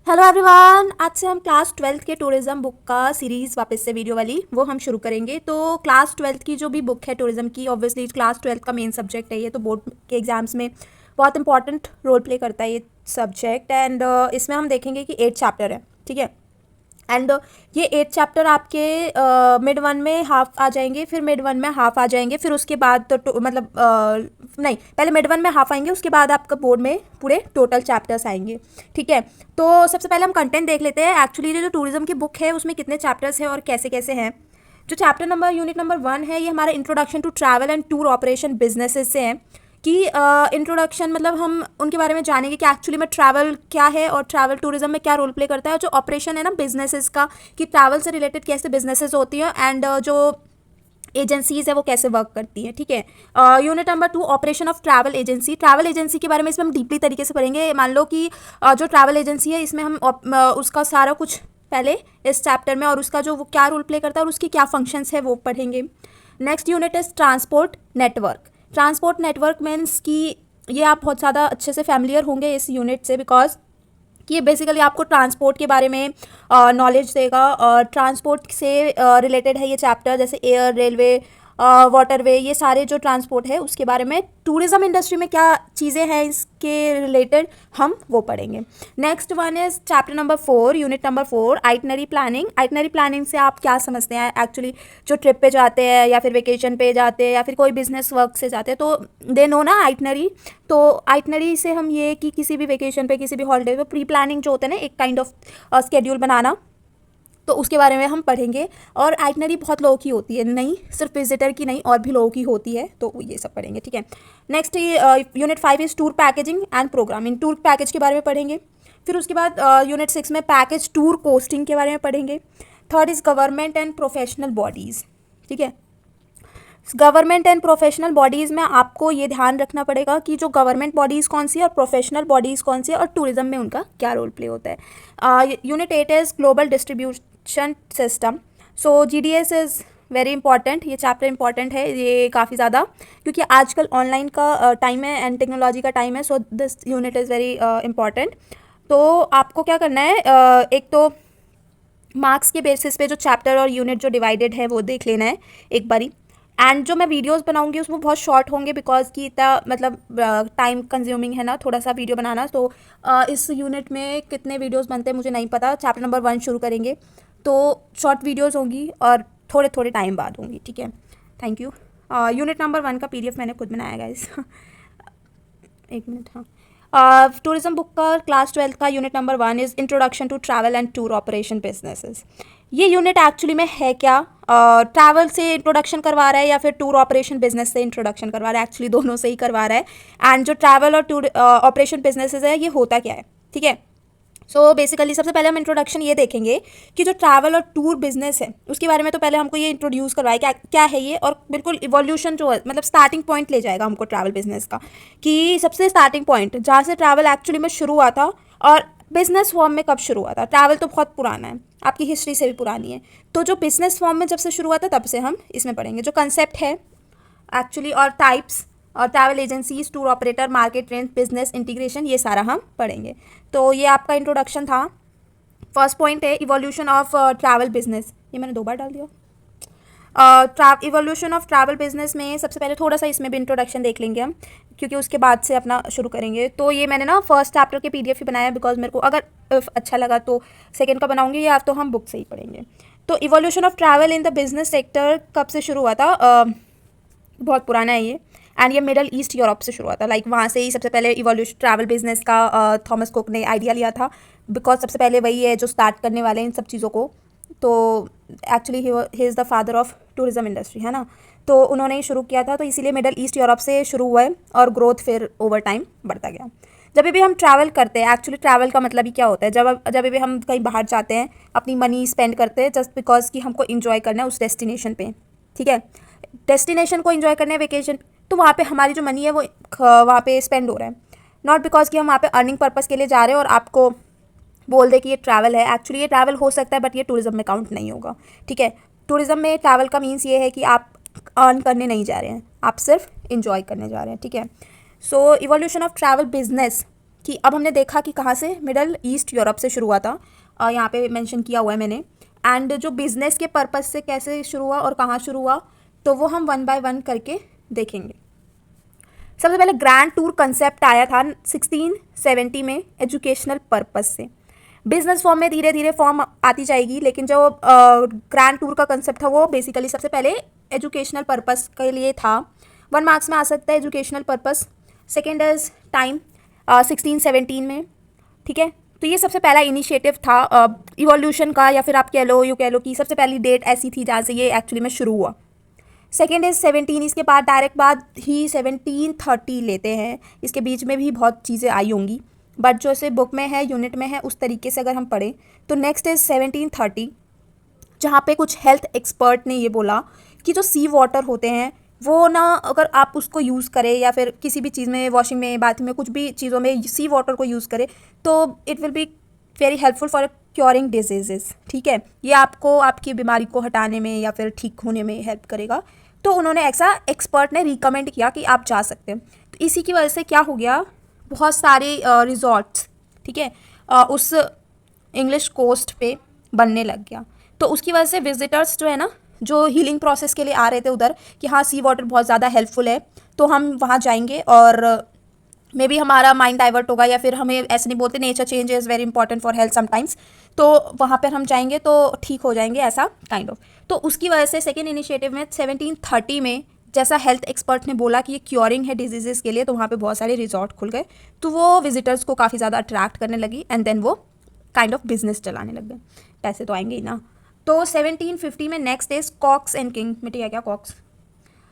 Hello everyone, आज से हम क्लास ट्वेल्थ के टूरिज्म बुक का सीरीज़ वापस से वीडियो वाली वो हम शुरू करेंगे। तो क्लास ट्वेल्थ की जो भी बुक है टूरिज्म की, ऑब्वियसली क्लास ट्वेल्थ का मेन सब्जेक्ट है ये, तो बोर्ड के एग्जाम्स में बहुत इंपॉर्टेंट रोल प्ले करता है ये सब्जेक्ट। एंड इसमें हम देखेंगे कि 8 चैप्टर है, ठीक है। एंड ये 8 चैप्टर आपके मिड वन में हाफ आ जाएंगे, फिर मिड वन में हाफ आ जाएंगे, फिर उसके बाद तो मतलब नहीं, पहले मिड वन में हाफ आएंगे, उसके बाद आपका बोर्ड में पूरे टोटल चैप्टर्स आएंगे, ठीक है। तो सबसे पहले हम कंटेंट देख लेते हैं। एक्चुअली जो टूरिज्म की बुक है उसमें कितने चैप्टर्स हैं और कैसे कैसे हैं। जो चैप्टर नंबर यूनिट नंबर 1 है, ये हमारा introduction to travel and tour operation businesses से है। कि इंट्रोडक्शन मतलब हम उनके बारे में जानेंगे कि एक्चुअली में ट्रैवल क्या है और ट्रैवल टूरिज्म में क्या रोल प्ले करता है, और जो ऑपरेशन है ना बिजनेसेस का, कि ट्रैवल से रिलेटेड कैसे बिजनेसेस होती हैं एंड जो एजेंसीज है वो कैसे वर्क करती है, ठीक है। Unit number 2, operation of travel agency. Travel agency के बारे में इसमें हम डीपली तरीके से पढ़ेंगे। मान लो कि जो ट्रैवल एजेंसी है इसमें हम उसका सारा कुछ पहले इस चैप्टर में, और उसका जो वो क्या रोल प्ले करता है और उसकी क्या फंक्शंस है वो पढ़ेंगे। Next unit is transport network. Transport network means कि ये आप बहुत ज़्यादा अच्छे से फैमिलियर होंगे इस यूनिट से, बिकॉज कि ये बेसिकली आपको ट्रांसपोर्ट के बारे में नॉलेज देगा। और ट्रांसपोर्ट से रिलेटेड है ये चैप्टर, जैसे एयर, रेलवे, वाटरवे, ये सारे जो ट्रांसपोर्ट है उसके बारे में, टूरिज्म इंडस्ट्री में क्या चीज़ें हैं इसके रिलेटेड हम वो पढ़ेंगे। Next one is chapter number 4, unit number 4, itinerary planning. Itinerary planning से आप क्या समझते हैं? एक्चुअली जो ट्रिप पे जाते हैं या फिर वेकेशन पे जाते हैं या फिर कोई बिजनेस वर्क से जाते हैं तो दे नो ना आइटनरी। तो आइटनरी से हम ये कि किसी भी वेकेशन पे, किसी भी हॉलीडे पे प्री प्लानिंग जो होता है ना, एक काइंड ऑफ स्केड्यूल बनाना, तो उसके बारे में हम पढ़ेंगे। और आइटनरी बहुत लोगों की होती है, नहीं सिर्फ विजिटर की नहीं, और भी लोगों की होती है, तो ये सब पढ़ेंगे, ठीक है। Next unit 5 is tour packaging and programming. Tour package के बारे में पढ़ेंगे। फिर उसके बाद यूनिट 6 में पैकेज टूर कोस्टिंग के बारे में पढ़ेंगे। Third is government and professional bodies, ठीक है। गवर्नमेंट एंड प्रोफेशनल बॉडीज़ में आपको ये ध्यान रखना पड़ेगा कि जो गवर्नमेंट बॉडीज़ कौन सी है और प्रोफेशनल बॉडीज़ कौन सी है, और टूरिज्म में उनका क्या रोल प्ले होता है। Unit 8 is global distribution system. So GDS is very important. ये चैप्टर इंपॉर्टेंट है ये काफ़ी ज़्यादा, क्योंकि आजकल ऑनलाइन का टाइम है एंड टेक्नोलॉजी का टाइम है। So this unit is very important. तो आपको क्या करना है, एक तो मार्क्स के बेसिस पे जो चैप्टर और यूनिट जो डिवाइडेड है वो देख लेना है एक बारी। एंड जो मैं वीडियोस बनाऊंगी उसमें बहुत शॉर्ट होंगे, बिकॉज कि इतना मतलब टाइम कंज्यूमिंग है ना थोड़ा सा वीडियो बनाना। तो इस यूनिट में कितने वीडियोस बनते हैं मुझे नहीं पता। चैप्टर नंबर 1 शुरू करेंगे तो शॉर्ट वीडियोस होंगी और थोड़े थोड़े टाइम बाद होंगी, ठीक है। Thank you. यूनिट नंबर 1 का PDF मैंने खुद बनाया गाइस। एक मिनट, हाँ। टूरिज्म बुक का क्लास 12 का unit number 1 is introduction to travel and tour operation businesses. ये यूनिट एक्चुअली में है क्या? ट्रैवल से इंट्रोडक्शन करवा रहा है या फिर टूर ऑपरेशन बिजनेस से इंट्रोडक्शन करवा रहा है? एक्चुअली दोनों से ही करवा रहा है। एंड जो ट्रैवल और टूर ऑपरेशन बिजनेसेस है ये होता क्या है, ठीक है। सो बेसिकली सबसे पहले हम इंट्रोडक्शन ये देखेंगे कि जो ट्रैवल और टूर बिजनेस है उसके बारे में तो पहले हमको ये इंट्रोड्यूस करवाए क्या क्या है ये, और बिल्कुल इवोल्यूशन जो है मतलब स्टार्टिंग पॉइंट ले जाएगा हमको ट्रैवल बिजनेस का, कि सबसे स्टार्टिंग पॉइंट जहाँ से ट्रैवल एक्चुअली में शुरू हुआ था और बिजनेस फॉर्म में कब शुरू हुआ था। ट्रैवल तो बहुत पुराना है, आपकी हिस्ट्री से भी पुरानी है। तो जो बिजनेस फॉर्म में जब से शुरू हुआ था तब से हम इसमें पढ़ेंगे। जो कंसेप्ट है एक्चुअली और टाइप्स और travel agencies, tour operator, market trend, business integration, ये सारा हम पढ़ेंगे। तो ये आपका इंट्रोडक्शन था। फर्स्ट पॉइंट है इवोल्यूशन ऑफ ट्रैवल बिजनेस। ये मैंने 2 बार डाल दिया। इवोल्यूशन ऑफ ट्रैवल बिजनेस में सबसे पहले थोड़ा सा इसमें भी इंट्रोडक्शन देख लेंगे हम, क्योंकि उसके बाद से अपना शुरू करेंगे। तो ये मैंने ना फर्स्ट चैप्टर के PDF ही बनाया, बिकॉज मेरे को अगर अच्छा लगा तो सेकेंड का बनाऊंगी, या तो हम बुक से ही पढ़ेंगे। तो evolution of travel in the business sector कब से शुरू हुआ था? बहुत पुराना है ये, एंड ये मिडल ईस्ट यूरोप से शुरू हुआ था। लाइक वहाँ से ही सबसे पहले इवोल्यूशन ट्रैवल बिजनेस का थॉमस कुक ने आइडिया लिया था, बिकॉज सबसे पहले वही है जो स्टार्ट करने वाले हैं इन सब चीज़ों को। तो actually he is the father of tourism industry, है ना। तो उन्होंने ही शुरू किया था, तो इसीलिए मिडल ईस्ट यूरोप से शुरू हुआ है और ग्रोथ फिर ओवर टाइम बढ़ता गया। जब भी हम ट्रैवल करते हैं, एक्चुअली ट्रैवल का मतलब ही क्या होता है, जब भी हम कहीं बाहर जाते हैं अपनी मनी स्पेंड करते हैं जस्ट बिकॉज कि हमको इन्जॉय करना है उस डेस्टिनेशन पे, ठीक है। डेस्टिनेशन को इन्जॉय करने वेकेशन, तो वहाँ पे हमारी जो मनी है वो वहाँ पे स्पेंड हो रहा है, नॉट बिकॉज कि हम वहाँ पे अर्निंग पर्पज़ के लिए जा रहे हैं और आपको बोल दे कि ये ट्रैवल है। एक्चुअली ये ट्रैवल हो सकता है बट ये टूरिज्म में काउंट नहीं होगा, ठीक है। टूरिज्म में ट्रैवल का मीन्स ये है कि आप अर्न करने नहीं जा रहे हैं, आप सिर्फ इंजॉय करने जा रहे हैं, ठीक है। सो इवोल्यूशन ऑफ ट्रैवल बिजनेस कि अब हमने देखा कि कहाँ से, मिडल ईस्ट यूरोप से शुरू हुआ था, यहाँ पे मेंशन किया हुआ है मैंने। एंड जो बिजनेस के पर्पज़ से कैसे शुरू हुआ और कहाँ शुरू हुआ, तो वो हम वन बाय वन करके देखेंगे। सबसे पहले ग्रैंड टूर कंसेप्ट आया था 1670 में एजुकेशनल पर्पस से। बिजनेस फॉर्म में धीरे धीरे फॉर्म आती जाएगी, लेकिन जो ग्रैंड टूर का कंसेप्ट था वो बेसिकली सबसे पहले एजुकेशनल पर्पस के लिए था। 1 मार्क्स में आ सकता है educational purpose. Second is time 1617 में, ठीक है। तो ये सबसे पहला इनिशिएटिव था इवोल्यूशन का, या फिर आप कह लो कि सबसे पहली डेट ऐसी थी जहाँ से ये एक्चुअली में शुरू हुआ। सेकेंड इज 17, इसके बाद डायरेक्ट बाद ही 1730 लेते हैं। इसके बीच में भी बहुत चीज़ें आई होंगी, बट जो इसे बुक में है, यूनिट में है, उस तरीके से अगर हम पढ़ें तो नेक्स्ट इज 1730, जहाँ पे कुछ हेल्थ एक्सपर्ट ने ये बोला कि जो सी वाटर होते हैं वो ना, अगर आप उसको यूज़ करें या फिर किसी भी चीज़ में, वॉशिंग में, बाथरूम में, कुछ भी चीज़ों में सी वाटर को यूज़ करें तो it will be very helpful for curing diseases, ठीक है। ये आपको आपकी बीमारी को हटाने में या फिर ठीक होने में हेल्प करेगा। तो उन्होंने ऐसा एक्सपर्ट ने रिकमेंड किया कि आप जा सकते हैं। तो इसी की वजह से क्या हो गया, बहुत सारे रिजॉर्ट्स, ठीक है, उस इंग्लिश कोस्ट पे बनने लग गया। तो उसकी वजह से विजिटर्स जो है ना, जो हीलिंग प्रोसेस के लिए आ रहे थे उधर, कि हाँ सी वाटर बहुत ज़्यादा हेल्पफुल है, तो हम वहाँ जाएंगे और मे बी हमारा माइंड डाइवर्ट होगा, या फिर हमें ऐसे नहीं बोलते, nature change is very important for health sometimes, तो वहाँ पर हम जाएंगे तो ठीक हो जाएंगे, ऐसा काइंड ऑफ। तो उसकी वजह से सेकेंड इनिशिएटिव में 1730 में जैसा हेल्थ एक्सपर्ट ने बोला कि ये क्योरिंग है डिजीज़ के लिए, तो वहाँ पे बहुत सारे रिजॉर्ट खुल गए, तो वो विजिटर्स को काफ़ी ज़्यादा अट्रैक्ट करने लगी, एंड देन वो काइंड ऑफ बिजनेस चलाने लग गए। पैसे तो आएंगे ही ना। तो 1750 में next is Cox and King, मिटिया क्या कॉक्स,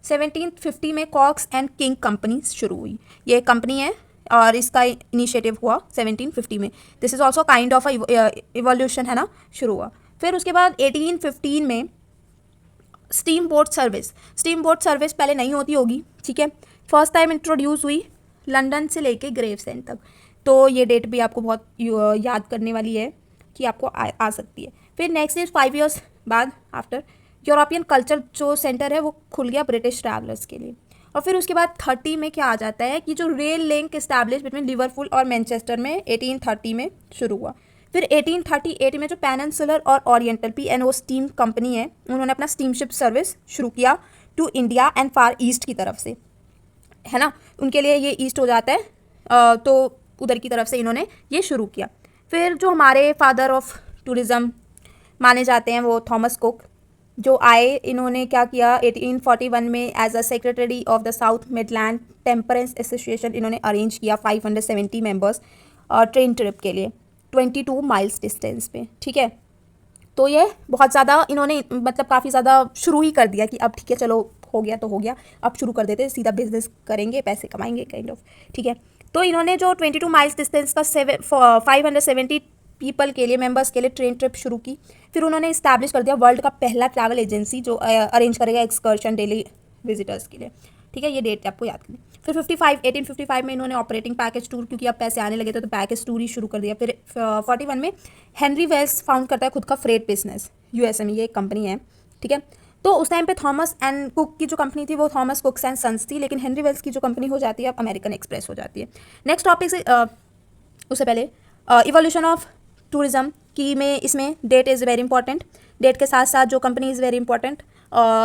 1750 में कॉक्स एंड किंग कंपनी शुरू हुई। ये कंपनी है और इसका इनिशिएटिव हुआ 1750 में। This is also kind of evolution, है ना, शुरू हुआ। फिर उसके बाद 1815 में स्टीम बोट सर्विस पहले नहीं होती होगी, ठीक है, फर्स्ट टाइम इंट्रोड्यूस हुई लंदन से लेके ग्रेवसेंड तक। तो ये डेट भी आपको बहुत याद करने वाली है कि आपको आ सकती है। फिर नेक्स्ट इज 5 ईयर्स बाद आफ्टर यूरोपियन कल्चर जो सेंटर है वो खुल गया ब्रिटिश ट्रैवलर्स के लिए। और फिर उसके बाद 30 में क्या आ जाता है कि जो rail link establish between Liverpool और मैनचेस्टर में 1830 में शुरू हुआ। फिर 1838 में जो पेनिनसुलर और ओरिएंटल P&O स्टीम कंपनी है, उन्होंने अपना स्टीमशिप सर्विस शुरू किया to India and far east की तरफ से, है ना, उनके लिए ये ईस्ट हो जाता है, तो उधर की तरफ से इन्होंने ये शुरू किया। फिर जो हमारे फादर ऑफ टूरिज़्म माने जाते हैं वो थॉमस कुक, जो आए, इन्होंने क्या किया, 1841 में as a secretary of the south midland temperance association इन्होंने अरेंज किया 570 मेंबर्स ट्रेन ट्रिप के लिए 22 माइल्स डिस्टेंस पे, ठीक है। तो ये बहुत ज़्यादा इन्होंने मतलब काफ़ी ज़्यादा शुरू ही कर दिया कि अब ठीक है चलो हो गया तो हो गया, अब शुरू कर देते, सीधा बिजनेस करेंगे, पैसे कमाएंगे काइंड ऑफ, ठीक है। तो इन्होंने जो 22 माइल्स डिस्टेंस का 570 पीपल के लिए, मेंबर्स के लिए ट्रेन ट्रिप शुरू की। फिर उन्होंने इस्टेब्लिश कर दिया वर्ल्ड का पहला ट्रैवल एजेंसी जो अरेंज करेगा एक्सकर्शन डेली विजिटर्स के लिए, ठीक है। ये डेट आपको याद करनी। फिर 1855 में इन्होंने ऑपरेटिंग पैकेज टूर, क्योंकि अब पैसे आने लगे थे तो पैकेज टूर ही शुरू कर दिया। फिर 41 में हेनरी वेल्स फाउंड करता है खुद का फ्रेट बिजनेस, यूएसए में ये एक कंपनी है, ठीक है। तो उस टाइम पे थॉमस एंड कुक की जो कंपनी थी वो थॉमस कुक्स एंड सन्स थी, लेकिन हेनरी वेल्स की जो कंपनी हो जाती है अब अमेरिकन एक्सप्रेस हो जाती है। नेक्स्ट टॉपिक से उससे पहले इवोल्यूशन ऑफ टूरिज़्म की में, इसमें date is very important, date के साथ साथ जो कंपनी इज़ वेरी इंपॉर्टेंट,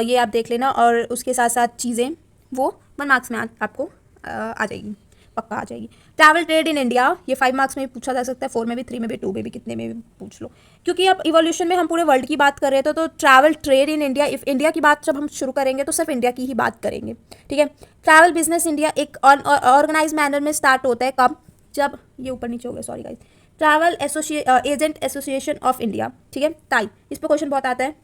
ये आप देख लेना, और उसके साथ साथ चीज़ें वो 1 मार्क्स में आपको आ जाएगी, पक्का आ जाएगी। ट्रैवल ट्रेड इन इंडिया, ये 5 मार्क्स में भी पूछा जा सकता है, 4 में भी, 3 में भी, 2 में भी, कितने में भी पूछ लो, क्योंकि अब इवोल्यूशन में हम पूरे वर्ल्ड की बात कर रहे थे, तो travel trade in India, if India की बात जब हम शुरू करेंगे तो सिर्फ इंडिया की ही बात करेंगे, ठीक है। ट्रैवल बिजनेस इंडिया एक ऑर्गेनाइज मैनर में स्टार्ट होता है कब, जब ये ऊपर नीचे हो गया, sorry guys, travel agent association of India, ठीक है, टाई, इस पर क्वेश्चन बहुत आता है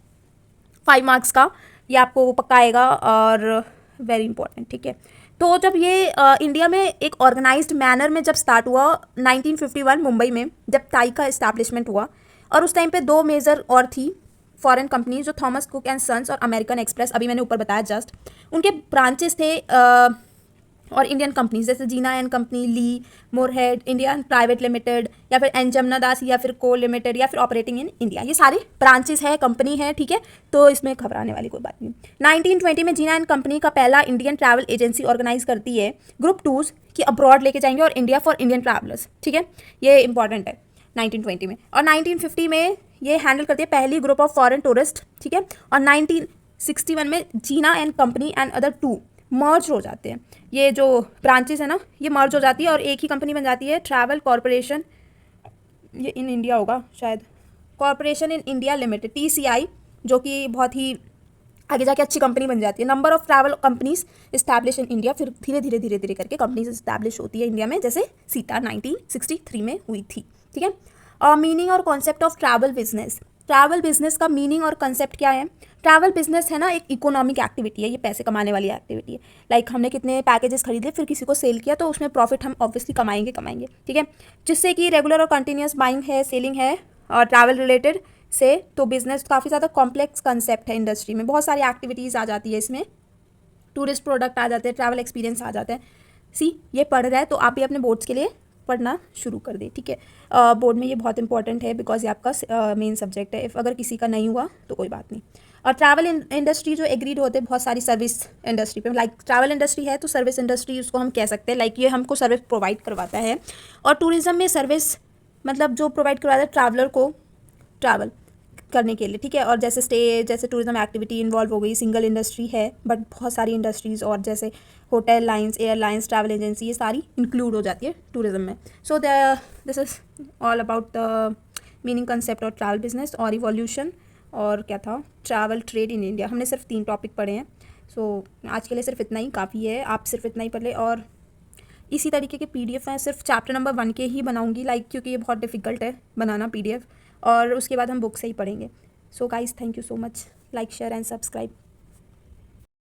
5 मार्क्स का, ये आपको वो पक्का आएगा और वेरी इंपॉर्टेंट, ठीक है। तो जब ये इंडिया में एक ऑर्गेनाइज्ड मैनर में जब स्टार्ट हुआ 1951 मुंबई में, जब टाई का इस्टेब्लिशमेंट हुआ, और उस टाइम पे 2 मेजर और थी फॉरेन कंपनीज, जो थॉमस कुक एंड सन्स और अमेरिकन एक्सप्रेस, अभी मैंने ऊपर बताया जस्ट, उनके ब्रांचेस थे और इंडियन कंपनीज जैसे Jeena and company, Lee, Morehead, Indian private limited, या फिर एन जमुना दास, या फिर कोल लिमिटेड, या फिर ऑपरेटिंग इन इंडिया, ये सारे ब्रांचेस है, कंपनी है, ठीक है। तो इसमें घबराने वाली कोई बात नहीं। 1920 में जीना एंड कंपनी का पहला इंडियन ट्रैवल एजेंसी ऑर्गेनाइज करती है ग्रुप टूर्स कि अब्रॉड लेके जाएंगे और इंडिया फॉर इंडियन ट्रैवलर्स, ठीक है, ये इंपॉर्टेंट है 1920 में। और 1950 में ये हैंडल करती है पहली ग्रुप ऑफ फॉरेन टूरिस्ट, ठीक है। और 1961 में Jeena and company and other two merge हो जाते हैं, ये जो ब्रांचेस है ना ये मर्ज हो जाती है और एक ही कंपनी बन जाती है, ट्रैवल कॉरपोरेशन, ये इन इंडिया होगा शायद, corporation in India limited, TCI, जो कि बहुत ही आगे जाके अच्छी कंपनी बन जाती है। Number of travel companies establish in India, फिर धीरे धीरे धीरे धीरे करके कंपनीज इस्टेब्लिश होती है इंडिया में, जैसे सीता 1963 में हुई थी, ठीक है। और मीनिंग और concept of travel business, travel business का मीनिंग और कंसेप्ट क्या है? ट्रैवल बिजनेस है ना एक इकोनॉमिक एक्टिविटी है, ये पैसे कमाने वाली एक्टिविटी है। लाइक हमने कितने पैकेजेस खरीदे फिर किसी को सेल किया तो उसमें प्रॉफिट हम ऑब्वियसली कमाएंगे, ठीक है। जिससे कि रेगुलर और कंटिन्यूस बाइंग है, सेलिंग है और ट्रैवल रिलेटेड से, तो बिजनेस काफ़ी ज़्यादा कॉम्प्लेक्स कंसेप्ट है, इंडस्ट्री में बहुत सारी एक्टिविटीज़ आ जाती है, इसमें टूरिस्ट प्रोडक्ट आ जाते हैं, ट्रैवल एक्सपीरियंस आ जाते हैं। ये पढ़ रहा है तो आप भी अपने बोर्ड्स के लिए पढ़ना शुरू कर दें, ठीक है। बोर्ड में ये बहुत इंपॉर्टेंट है बिकॉज ये आपका मेन सब्जेक्ट है। इफ़ अगर किसी का नहीं हुआ तो कोई बात नहीं। और ट्रैवल इंडस्ट्री जो एग्रीड होते हैं बहुत सारी सर्विस इंडस्ट्री पे, लाइक ट्रैवल इंडस्ट्री है तो सर्विस इंडस्ट्री उसको हम कह सकते हैं, लाइक ये हमको सर्विस प्रोवाइड करवाता है। और टूरिज़्म में सर्विस मतलब जो प्रोवाइड करवाता है ट्रैवलर को ट्रैवल करने के लिए, ठीक है। और जैसे स्टे, जैसे टूरिज्म एक्टिविटी इन्वॉल्व हो गई, सिंगल इंडस्ट्री है बट बहुत सारी इंडस्ट्रीज़ और जैसे hotel lines, airlines, travel agency, ये सारी इंक्लूड हो जाती है टूरिज्म में। So this is all about the meaning concept और ट्रैवल बिजनेस और इवोल्यूशन, और क्या था, ट्रैवल ट्रेड इन इंडिया। हमने सिर्फ 3 टॉपिक पढ़े हैं। सो आज के लिए सिर्फ इतना ही काफ़ी है, आप सिर्फ इतना ही पढ़ ले। और इसी तरीके के PDF हैं, सिर्फ चैप्टर नंबर 1 के ही बनाऊंगी, लाइक क्योंकि ये बहुत डिफिकल्ट है बनाना PDF, और उसके बाद हम बुक से ही पढ़ेंगे। So guys, thank you so much, like share and subscribe.